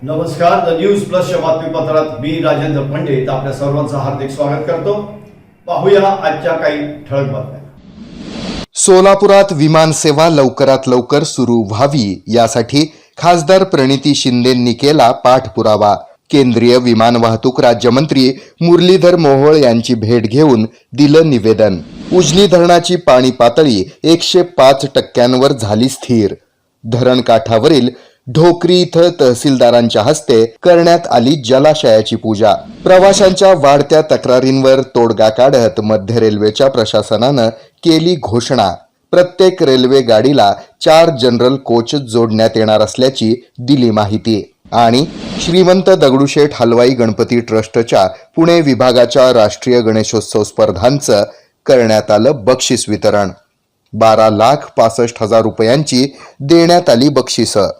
नमस्कार, the news प्लसच्या बातमीपत्रात मी राजेंद्र पंडित आपल्या सर्वांचं हार्दिक स्वागत करतो. पाहूया आजच्या काही ठळक बातम्या. सोलापुरात विमान सेवा लवकरात लवकर सुरू व्हावी यासाठी खासदार प्रणिती शिंदेंनी केला पाठपुरावा. केंद्रीय विमान वाहतूक राज्यमंत्री मुरलीधर मोहोळ यांची भेट घेऊन दिलं निवेदन. उजनी धरणाची पाणी पातळी 105% झाली स्थिर. धरण काठावरील ढोकरी इथं तहसीलदारांच्या हस्ते करण्यात आली जलाशयाची पूजा. प्रवाशांच्या वाढत्या तक्रारींवर तोडगा काढत मध्य रेल्वेच्या प्रशासनानं केली घोषणा. प्रत्येक रेल्वे गाडीला 4 जनरल कोच जोडण्यात येणार असल्याची दिली माहिती. आणि श्रीमंत दगडूशेठ हलवाई गणपती ट्रस्टच्या पुणे विभागाच्या राष्ट्रीय गणेशोत्सव स्पर्धांचं करण्यात आलं बक्षीस वितरण. 12,65,000 रुपयांची देण्यात आली बक्षिसं.